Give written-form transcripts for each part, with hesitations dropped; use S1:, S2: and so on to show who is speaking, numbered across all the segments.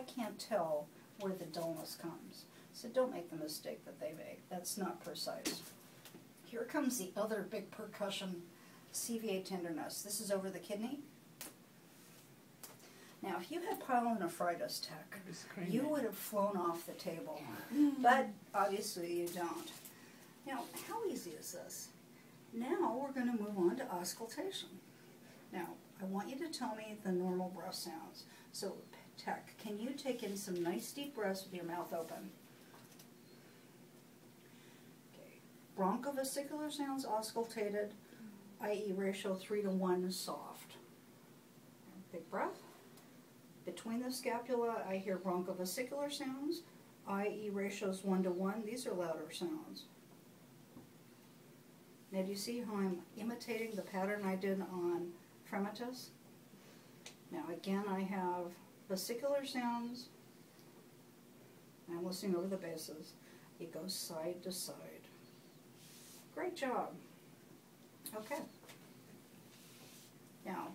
S1: can't tell where the dullness comes. So don't make the mistake that they make. That's not precise. Here comes the other big percussion, CVA tenderness. This is over the kidney. Now, if you had pyelonephritis, Tech, you would have flown off the table. But obviously you don't. Now, how easy is this? Now we're going to move on to auscultation. Now, I want you to tell me the normal breath sounds. So, Tech, can you take in some nice deep breaths with your mouth open? Okay. Bronchovesicular sounds auscultated, i.e. ratio 3:1 soft. Big breath. Between the scapula, I hear bronchovesicular sounds, i.e. ratios 1:1. These are louder sounds. Now, do you see how I'm imitating the pattern I did on Fremitus? Now, again, I have vesicular sounds. I'm listening over the bases. It goes side to side. Great job. Okay. Now,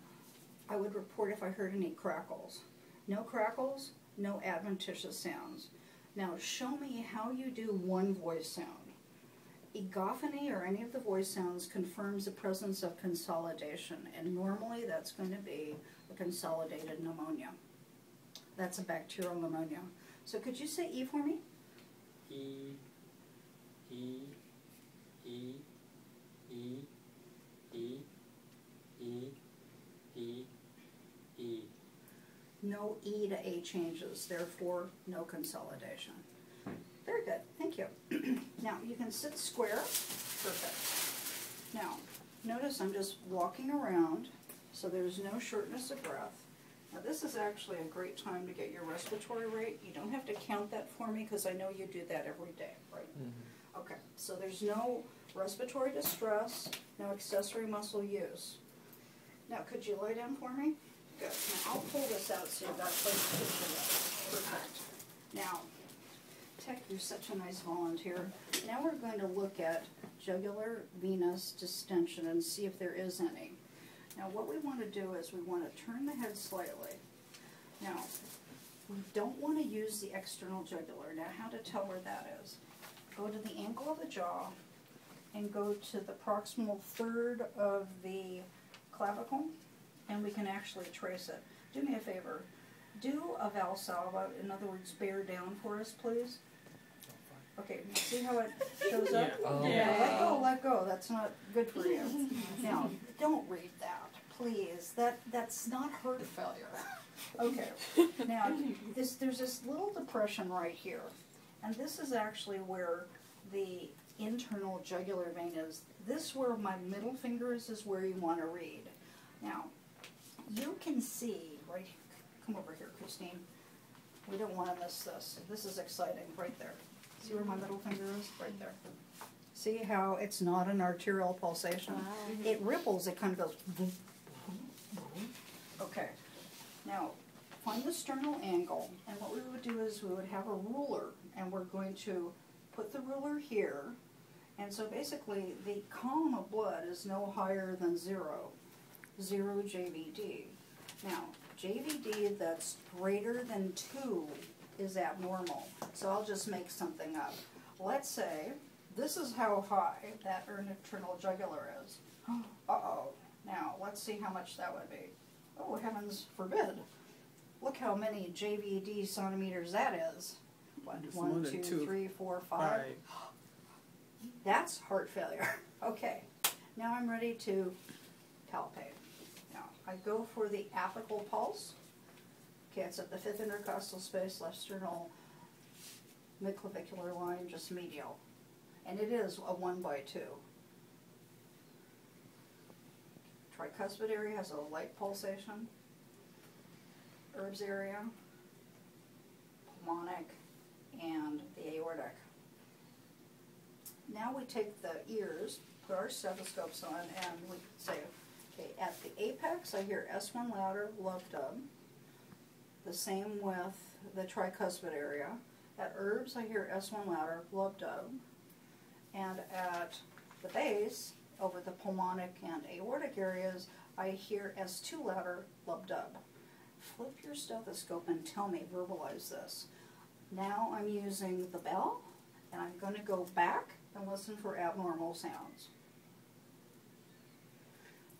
S1: I would report if I heard any crackles. No crackles, no adventitious sounds. Now, show me how you do one voice sound. Egophony or any of the voice sounds confirms the presence of consolidation, and normally that's going to be a consolidated pneumonia. That's a bacterial pneumonia. So could you say E for me?
S2: E, E, E, E, E, E, E, E.
S1: No E to A changes, therefore no consolidation. Very good, thank you. Now you can sit square. Perfect. Now, notice I'm just walking around, so there's no shortness of breath. Now this is actually a great time to get your respiratory rate. You don't have to count that for me because I know you do that every day, right? Mm-hmm. Okay, so there's no respiratory distress, no accessory muscle use. Now could you lie down for me? Good. Now I'll pull this out so you've got place to put your legs. Perfect. Now, Tech, you're such a nice volunteer. Now we're going to look at jugular venous distension and see if there is any. Now what we want to do is we want to turn the head slightly. Now, we don't want to use the external jugular. Now how to tell where that is? Go to the angle of the jaw and go to the proximal third of the clavicle, and we can actually trace it. Do me a favor. Do a Valsalva, in other words, bear down for us, please. Okay, see how it shows up?
S2: Yeah.
S1: Let go, let go. That's not good for you. Now, don't read that, please. That's not heart failure. Okay, now, there's this little depression right here, and this is actually where the internal jugular vein is. This, where my middle finger is where you want to read. Now, you can see, right here, come over here, Christine. We don't want to miss this. This is exciting, right there. See where my middle finger is? Right there. See how it's not an arterial pulsation? Wow. It ripples, it kind of goes. Okay. Now, find the sternal angle, and what we would do is we would have a ruler, and we're going to put the ruler here, and so basically the column of blood is no higher than 0 JVD. Now, JVD that's greater than 2 is abnormal, so I'll just make something up. Let's say this is how high that internal jugular is. Uh-oh. Now, let's see how much that would be. Oh, heavens forbid. Look how many JVD centimeters that is. What, 1, 2, 3, 4, 5? That's heart failure. Okay, now I'm ready to palpate. Now, I go for the apical pulse. Okay, it's at the 5th intercostal space, left sternal, midclavicular line, just medial. And it is a 1/2. Tricuspid area has a light pulsation. Herbs area, pulmonic, and the aortic. Now we take the ears, put our stethoscopes on, and we say, okay, at the apex I hear S1 louder, love dub. The same with the tricuspid area. At herbs I hear S1 louder, love dub. And at the base, over the pulmonic and aortic areas, I hear S2 louder, lub dub. flip your stethoscope and tell me, verbalize this. Now I'm using the bell, and I'm going to go back and listen for abnormal sounds.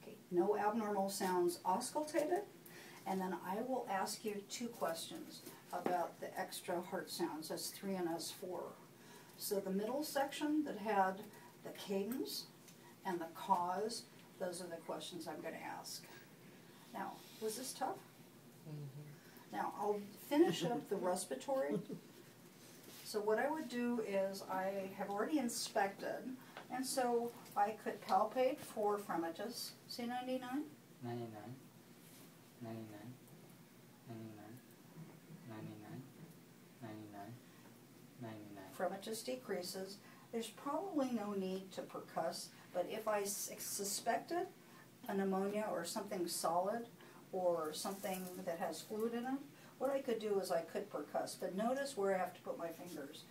S1: Okay, no abnormal sounds auscultated, and then I will ask you 2 questions about the extra heart sounds, S3 and S4. So the middle section that had the cadence and the cause, those are the questions I'm going to ask. Now, was this tough? Mm-hmm. Now, I'll finish up the respiratory. So what I would do is I have already inspected, and so I could palpate for fremitus. Say 99?
S2: 99, 99, 99, 99, 99, 99.
S1: Fremitus decreases. There's probably no need to percuss, but if I suspected a pneumonia or something solid or something that has fluid in it, what I could do is I could percuss, but notice where I have to put my fingers.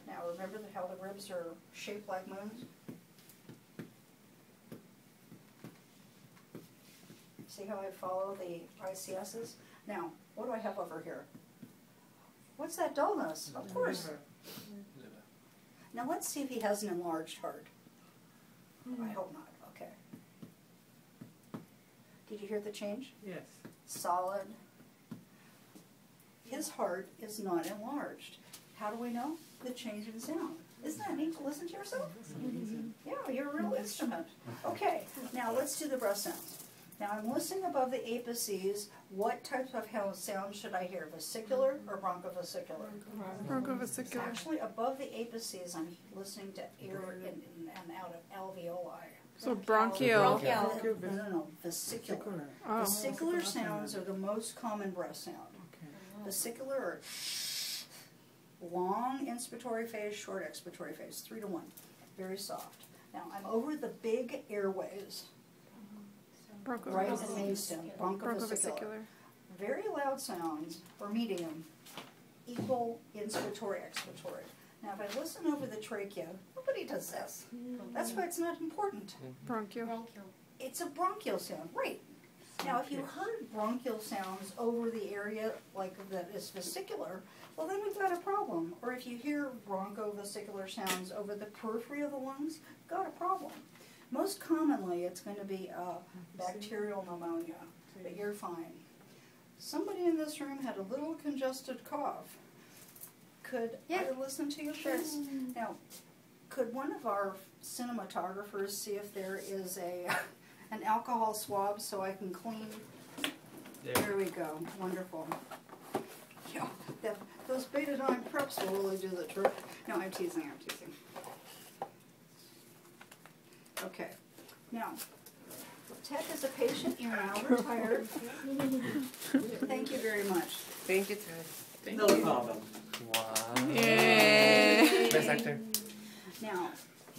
S1: Now remember how the ribs are shaped like moons? See how I follow the ICSs? Now, what do I have over here? What's that dullness? Of course. Now let's see if he has an enlarged heart. I hope not. Okay. Did you hear the change?
S3: Yes.
S1: Solid. His heart is not enlarged. How do we know? The change in sound. Isn't that neat to listen to yourself? Yeah, you're a real instrument. Okay, now let's do the breath sounds. Now I'm listening above the apices. What types of sound should I hear? Vesicular or bronchovesicular?
S4: Bronchovesicular.
S1: Actually, above the apices, I'm listening to air in and out of alveoli.
S4: So bronchial.
S1: No, vesicular.
S4: Oh.
S1: Vesicular sounds are the most common breath sound. Vesicular are long inspiratory phase, short expiratory phase, 3 to 1, very soft. Now I'm over the big airways, right in the main stem, bronchovesicular. Very loud sounds, or medium, equal inspiratory, expiratory. Now if I listen over the trachea, nobody does this. That's why it's not important.
S4: Bronchial.
S1: It's a bronchial sound, right? Now, if you heard bronchial sounds over the area like that is vesicular, well, then we've got a problem. Or if you hear bronchovesicular sounds over the periphery of the lungs, got a problem. Most commonly, it's going to be bacterial pneumonia, but you're fine. Somebody in this room had a little congested cough. Could I listen to you, please? Now, could one of our cinematographers see if there is an alcohol swab so I can clean? There we go. Wonderful. Yeah, those betadine preps will really do the trick. No, I'm teasing. Okay. Now, Ted is a patient. You're now retired. Thank you very much.
S3: Thank you, Ted.
S4: Thank
S2: No
S4: you.
S2: problem.
S3: Wow.
S4: Yay.
S3: Best actor.
S1: Now,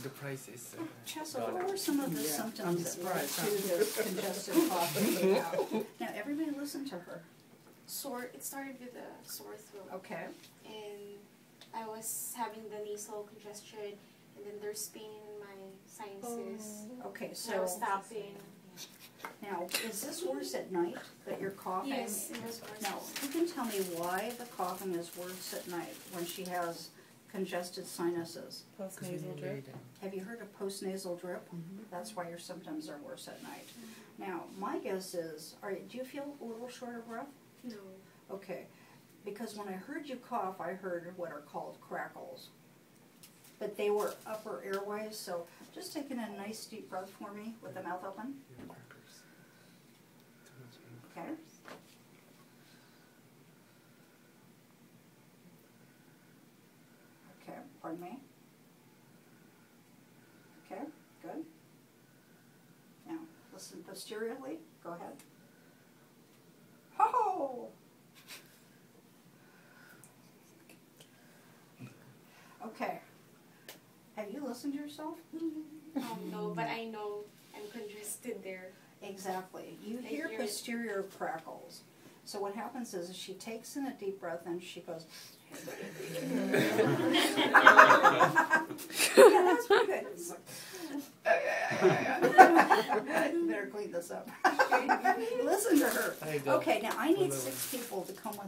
S3: The price is.
S1: Chessa, what are some of the symptoms that led to this congested cough that we have? Now, everybody listen to her.
S5: It started with a sore throat.
S1: Okay.
S5: And I was having the nasal congestion, and then there's pain in my sinuses.
S1: Okay,
S5: And I was
S1: so
S5: stopping.
S1: now, is this worse at night that you're coughing?
S5: Yes, it was worse.
S1: Now, you can tell me why the coughing is worse at night when she has congested sinuses.
S3: Postnasal drip.
S1: Have you heard of postnasal drip? That's why your symptoms are worse at night. Now, my guess is, do you feel a little short of breath?
S5: No.
S1: Okay, because when I heard you cough, I heard what are called crackles. But they were upper airways, so just take in a nice deep breath for me with the mouth open. Okay. Okay, pardon me. Okay, good. Now, listen posteriorly. Go ahead. Ho-ho! Okay. Have you listened to yourself?
S5: No, but I know I'm congested there.
S1: Exactly. You
S5: I
S1: hear
S5: hear it.
S1: posterior crackles. So what happens is she takes in a deep breath and she goes, yeah, that's pretty good. Better clean this up. Listen to her.
S3: I don't.
S1: Okay, now I need 6 people to come with